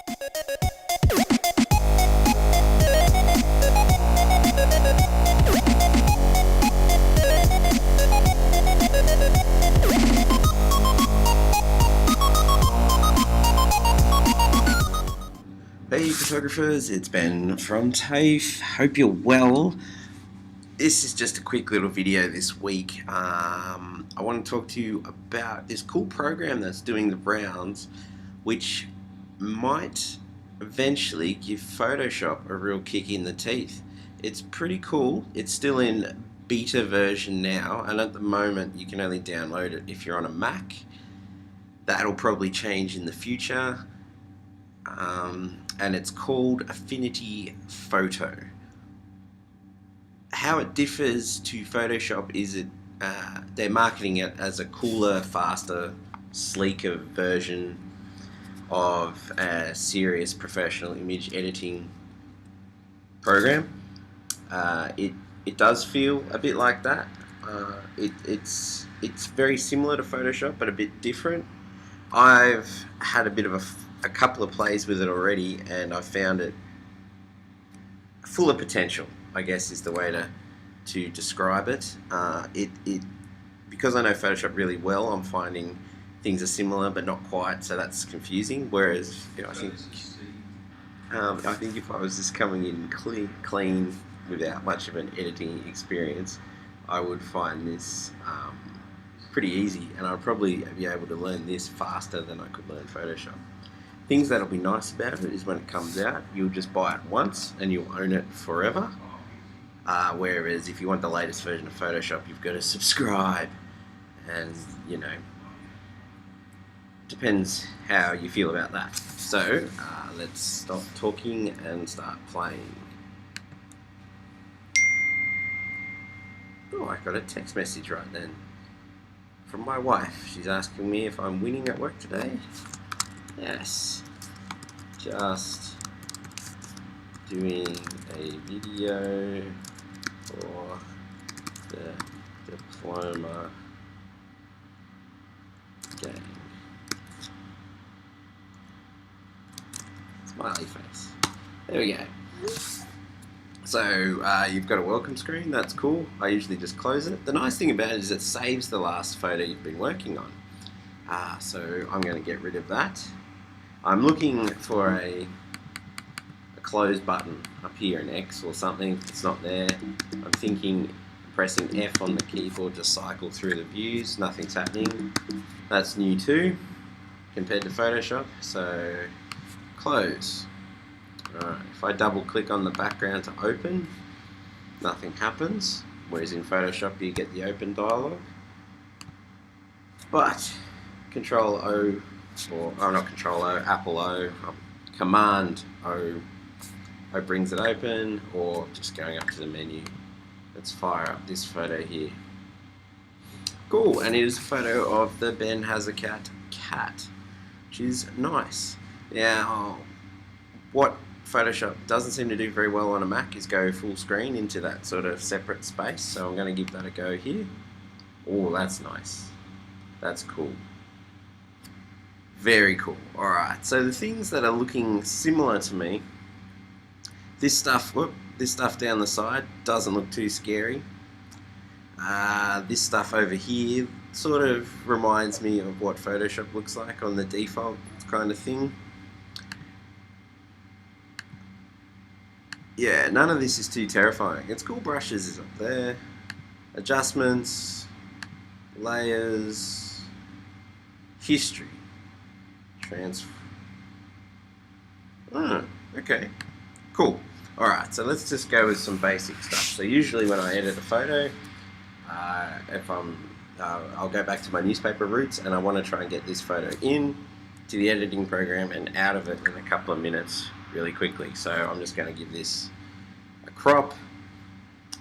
Hey photographers, it's Ben from TAFE. Hope you're well. This is just a quick little video this week. I want to talk to you about this cool program that's doing the rounds, which might eventually give Photoshop a real kick in the teeth. It's pretty cool. It's still in beta version now, and at the moment you can only download it if you're on a Mac. That'll probably change in the future. And it's called Affinity Photo. How it differs to Photoshop is they're marketing it as a cooler, faster, sleeker version of a serious professional image editing program. It does feel a bit like that. It's very similar to Photoshop, but a bit different. I've had a bit of a couple of plays with it already, and I found it full of potential, I guess is the way to describe it. Because I know Photoshop really well, I'm finding things are similar but not quite, so that's confusing. Whereas I think if I was just coming in clean without much of an editing experience, I would find this pretty easy, and I'd probably be able to learn this faster than I could learn Photoshop. Things that'll be nice about it is when it comes out, you'll just buy it once and you'll own it forever. Whereas if you want the latest version of Photoshop, you've got to subscribe, and depends how you feel about that. So let's stop talking and start playing. Oh, I got a text message right then from my wife. She's asking me if I'm winning at work today. Yes, just doing a video for the Diploma game. Smiley face. There we go. So you've got a welcome screen, that's cool. I usually just close it. The nice thing about it is it saves the last photo you've been working on. So I'm going to get rid of that. I'm looking for a close button up here, an X or something. It's not there. I'm thinking pressing F on the keyboard to cycle through the views. Nothing's happening. That's new too, compared to Photoshop. So close. Alright, if I double click on the background to open, nothing happens. Whereas in Photoshop you get the open dialog. But Control O, or not Control O, Apple O, Command O brings it open, or just going up to the menu. Let's fire up this photo here. Cool, and it is a photo of the Ben Has a Cat, which is nice. Now, what Photoshop doesn't seem to do very well on a Mac is go full screen into that sort of separate space, so I'm going to give that a go here. Oh, that's nice. That's cool. Very cool. Alright, so the things that are looking similar to me, this stuff down the side doesn't look too scary. This stuff over here sort of reminds me of what Photoshop looks like on the default kind of thing. Yeah, none of this is too terrifying. It's cool. Brushes is up there. Adjustments, layers, history. Okay, cool. Alright, so let's just go with some basic stuff. So usually when I edit a photo, I'll go back to my newspaper roots, and I want to try and get this photo in to the editing program and out of it in a couple of minutes really quickly. So I'm just going to give this a crop.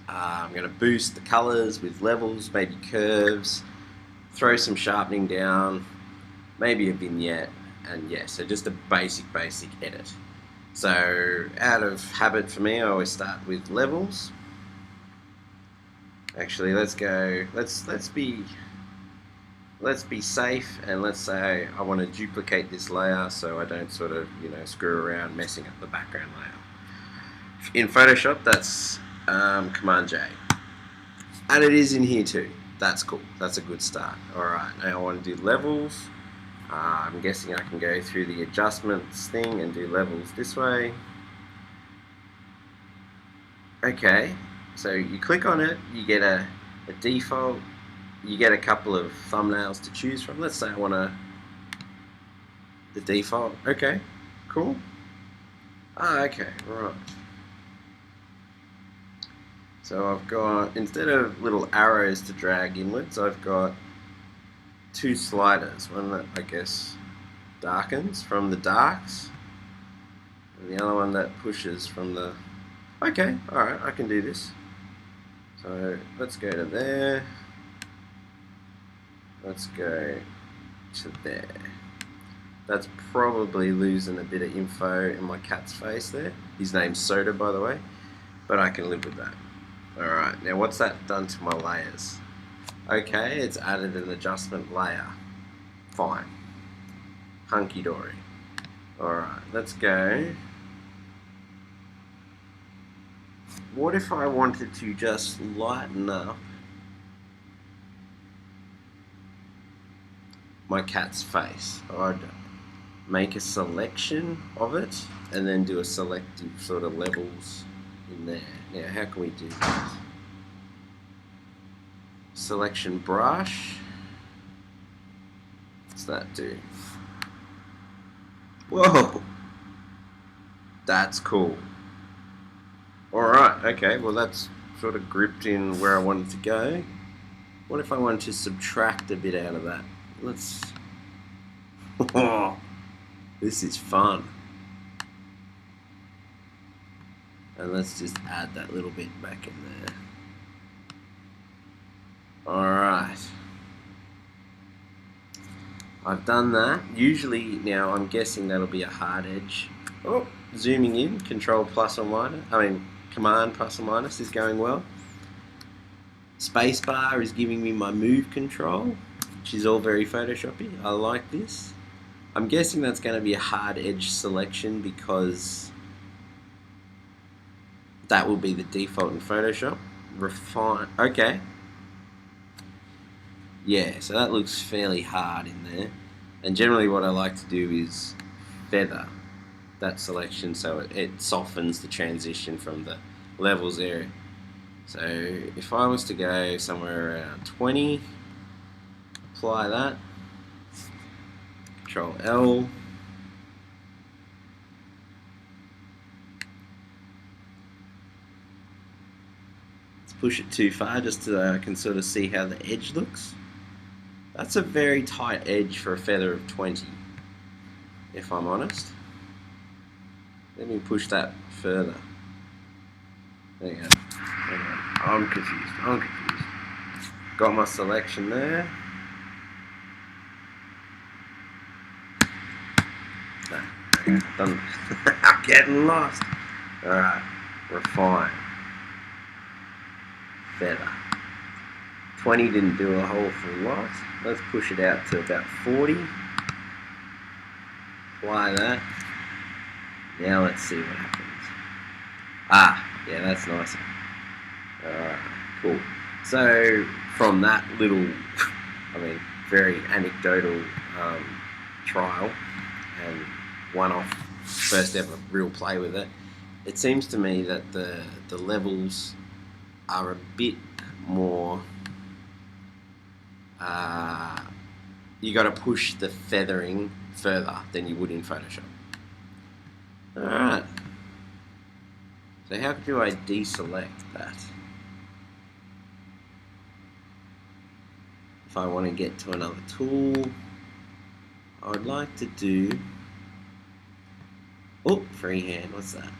I'm going to boost the colors with levels, maybe curves, throw some sharpening down, maybe a vignette, and yeah, so just a basic edit. So out of habit for me, I always start with levels. Actually, let's let's be safe, and let's say I want to duplicate this layer so I don't sort of, screw around messing up the background layer. In Photoshop, that's Command J. And it is in here too. That's cool. That's a good start. Alright, now I want to do levels. I'm guessing I can go through the adjustments thing and do levels this way. Okay, so you click on it, you get a default, you get a couple of thumbnails to choose from. Let's say I want the default. Okay, cool. Okay, right. So I've got, instead of little arrows to drag inwards, I've got two sliders. One that, I guess, darkens from the darks, and the other one that pushes from the... Okay, alright, I can do this. So let's go to there. Let's go to there. That's probably losing a bit of info in my cat's face there. His name's Soda, by the way, but I can live with that. Alright, now what's that done to my layers? Okay, it's added an adjustment layer. Fine. Hunky-dory. Alright, let's go. What if I wanted to just lighten up my cat's face? I'd make a selection of it and then do a selective sort of levels in there. Now, how can we do that? Selection brush. What's that do? Whoa! That's cool. Alright, okay, well that's sort of gripped in where I wanted to go. What if I wanted to subtract a bit out of that? Let's... Oh, this is fun. And let's just add that little bit back in there. Alright. I've done that. Usually, now I'm guessing that'll be a hard edge. Oh, zooming in, Control plus or minus. Command plus or minus is going well. Spacebar is giving me my move control, which is all very Photoshoppy. I like this. I'm guessing that's going to be a hard edge selection because that will be the default in Photoshop. Refine. Okay. Yeah, so that looks fairly hard in there. And generally what I like to do is feather that selection so it softens the transition from the levels area. So if I was to go somewhere around 20, apply that, Control L, let's push it too far just so I can sort of see how the edge looks. That's a very tight edge for a feather of 20, if I'm honest. Let me push that further. There you go. I'm confused. Got my selection there. No, okay, done. I'm getting lost. Alright, refine. Feather. 20 didn't do a whole full lot. Let's push it out to about 40. Apply that. Now let's see what happens. Yeah, that's nicer. Alright, cool. So from that little, very anecdotal trial and one-off first ever real play with it, it seems to me that the levels are a bit more... you got to push the feathering further than you would in Photoshop. Alright. So how do I deselect that? If I want to get to another tool, I would like to do... Oh, freehand, what's that?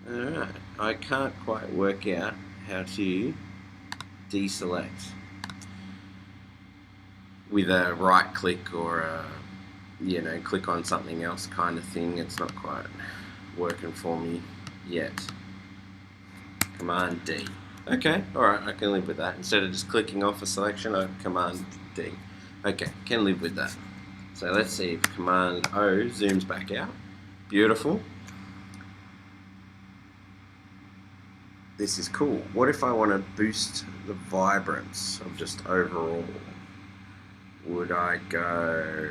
Alright, I can't quite work out how to deselect with a right click or a, click on something else kind of thing. It's not quite working for me yet. Command D. Okay, alright, I can live with that. Instead of just clicking off a selection, I Command D. Okay, can live with that. So let's see if Command O zooms back out. Beautiful. This is cool. What if I want to boost the vibrance of just overall? Would I go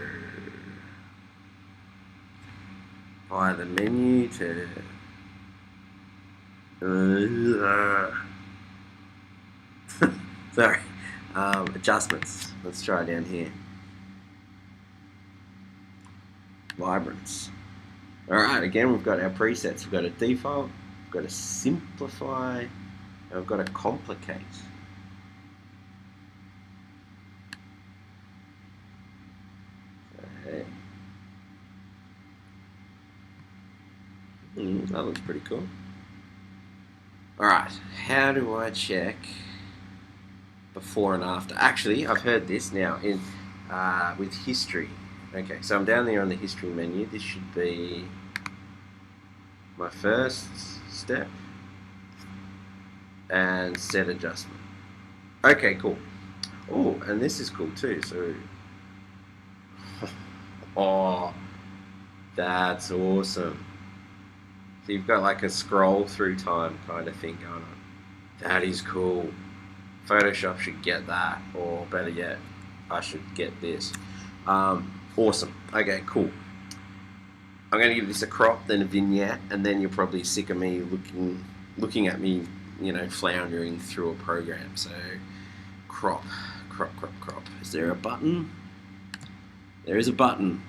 by the menu to sorry, adjustments. Let's try down here. Vibrance. Alright, again we've got our presets. We've got a default, we've got a simplify, and we've got a complicate. Okay. That looks pretty cool. Alright, how do I check before and after? Actually, I've heard this now in with history. Okay, so I'm down there on the history menu. This should be my first step and set adjustment. Okay, cool. Oh, and this is cool too. So, oh, that's awesome. So you've got like a scroll through time kind of thing going on. That is cool. Photoshop should get that, or better yet, I should get this. Awesome. Okay, cool. I'm going to give this a crop, then a vignette, and then you're probably sick of me looking at me, you know, floundering through a program. So, crop. Is there a button? There is a button.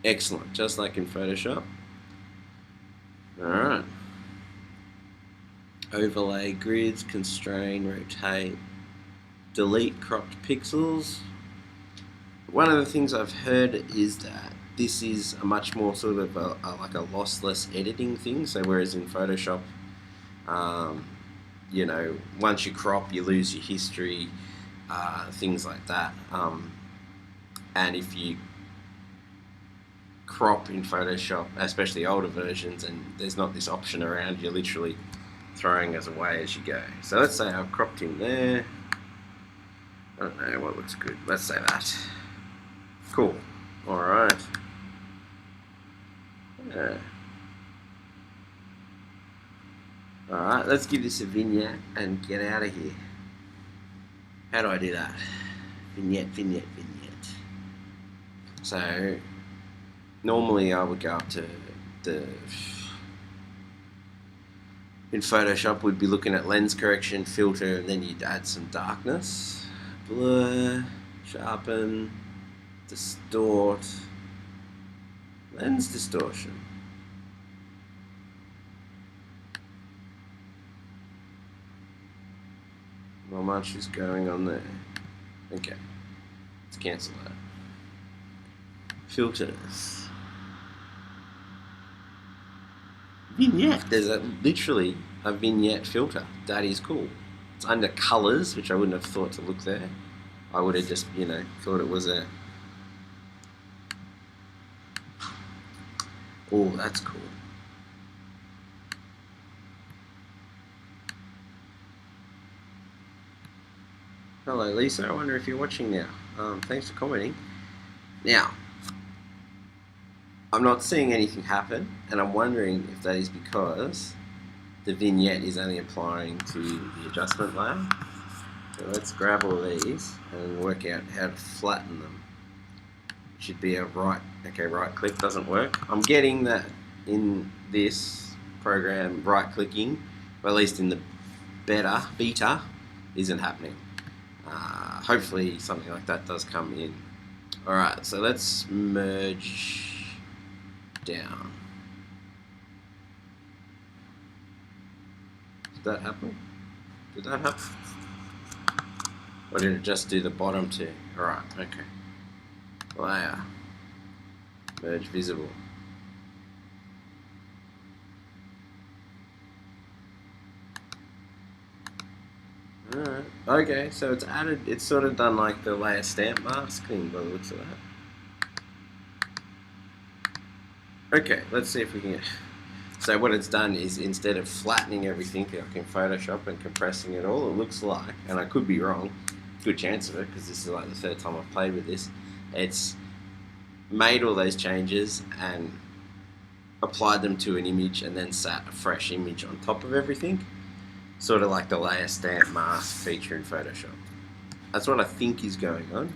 Excellent, just like in Photoshop. Alright. Overlay grids, constrain, rotate, delete cropped pixels. One of the things I've heard is that this is a much more sort of like a lossless editing thing. So whereas in Photoshop, you know, once you crop, you lose your history, things like that. And if you crop in Photoshop, especially older versions, and there's not this option around, you're literally throwing us away as you go. So let's say I've cropped in there. I don't know what looks good. Let's say that. Cool. Alright. Yeah. Alright, let's give this a vignette and get out of here. How do I do that? Vignette. So, normally I would go up to the... In Photoshop, we'd be looking at lens correction, filter, and then you'd add some darkness. Blur, sharpen, distort, lens distortion. Not much is going on there. Okay, let's cancel that. Filters. Vignette. There's literally a vignette filter. That is cool. It's under colors, which I wouldn't have thought to look there. I would have just, you know, thought it was a... Oh, that's cool. Hello, Lisa. I wonder if you're watching now. Thanks for commenting. Now, I'm not seeing anything happen, and I'm wondering if that is because the vignette is only applying to the adjustment layer. So let's grab all these and work out how to flatten them. It should be a right click doesn't work. I'm getting that in this program, right clicking, or at least in the beta, isn't happening. Hopefully something like that does come in. Alright, so let's merge down. Did that happen? Did that happen? Or did it just do the bottom two? Alright, okay. Layer. Merge visible. Alright. Okay, so it's added, it's sort of done like the layer stamp mask thing by the looks of that. Okay, let's see if we can get... So what it's done is, instead of flattening everything like in Photoshop and compressing it all, it looks like, and I could be wrong, good chance of it because this is like the third time I've played with this, it's made all those changes and applied them to an image and then sat a fresh image on top of everything, sort of like the layer stamp mask feature in Photoshop. That's what I think is going on.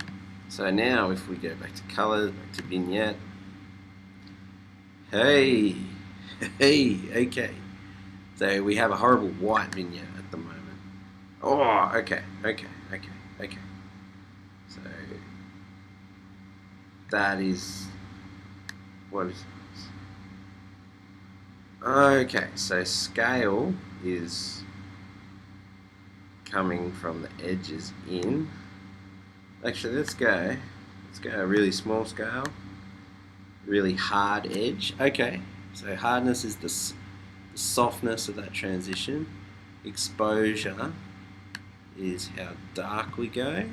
So now if we go back to colors, back to vignette, hey, okay. So we have a horrible white vignette at the moment. Oh, okay. So that is, what is this? Okay, so scale is coming from the edges in. Actually, let's go a really small scale, really hard edge. Okay, so hardness is the softness of that transition. Exposure is how dark we go.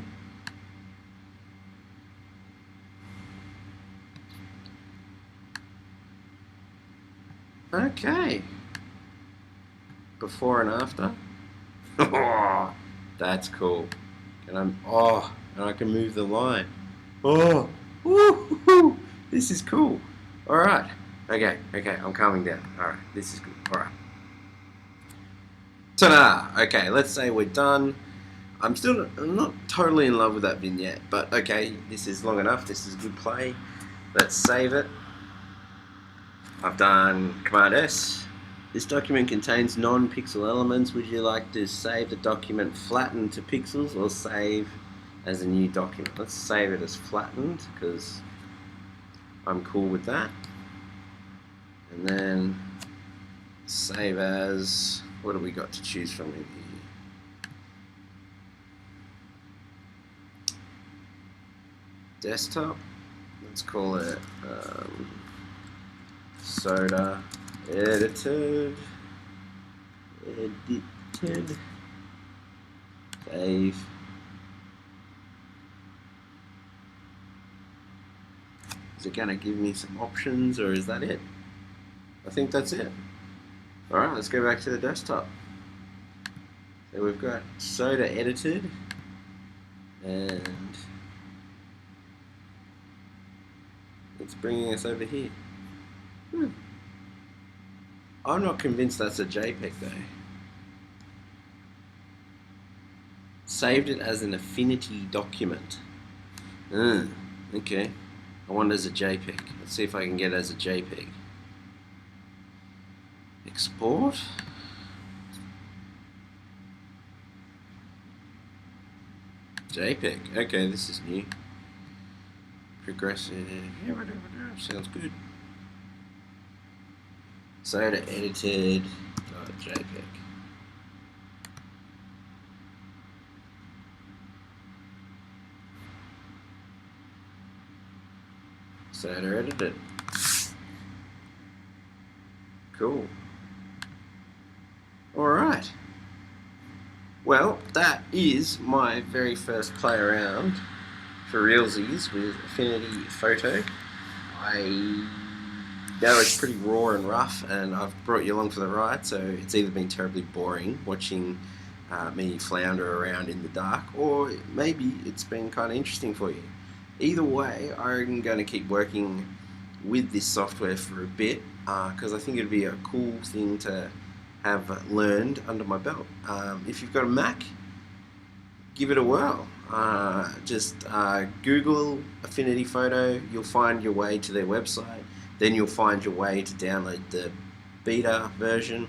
Okay, before and after. Oh, that's cool. And I can move the line. Oh, woo, this is cool. All right. Okay, I'm calming down. All right, this is good. All right. Ta-da! Okay, let's say we're done. I'm not totally in love with that vignette, but okay, this is long enough. This is good play. Let's save it. I've done Command S. This document contains non-pixel elements. Would you like to save the document flattened to pixels or save as a new document? Let's save it as flattened because I'm cool with that. And then save as, what do we got to choose from in here? Desktop. Let's call it soda edited. Save. Is it going to give me some options, or is that it? I think that's it. Alright, let's go back to the desktop. So we've got soda edited, and it's bringing us over here. I'm not convinced that's a JPEG though. Saved it as an Affinity document. Okay. I want it as a JPEG. Let's see if I can get it as a JPEG. Export. JPEG. Okay, this is new. Progressive. Yeah, whatever. Sounds good. Soda edited. JPEG. Soda edited. Cool. Alright. Well, that is my very first play around for realsies with Affinity Photo. I know it's pretty raw and rough, and I've brought you along for the ride, so it's either been terribly boring watching me flounder around in the dark, or maybe it's been kind of interesting for you. Either way, I'm going to keep working with this software for a bit, because I think it'd be a cool thing to have learned under my belt. If you've got a Mac, give it a whirl. Just Google Affinity Photo, you'll find your way to their website, then you'll find your way to download the beta version.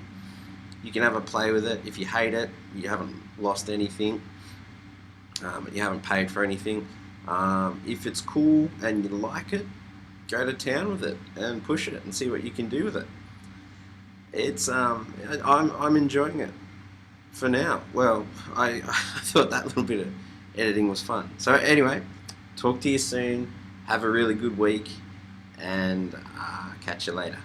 You can have a play with it. If you hate it, you haven't lost anything, you haven't paid for anything. If it's cool and you like it, go to town with it and push it and see what you can do with it. It's I'm enjoying it for now. Well, I thought that little bit of editing was fun. So anyway, talk to you soon. Have a really good week, and catch you later.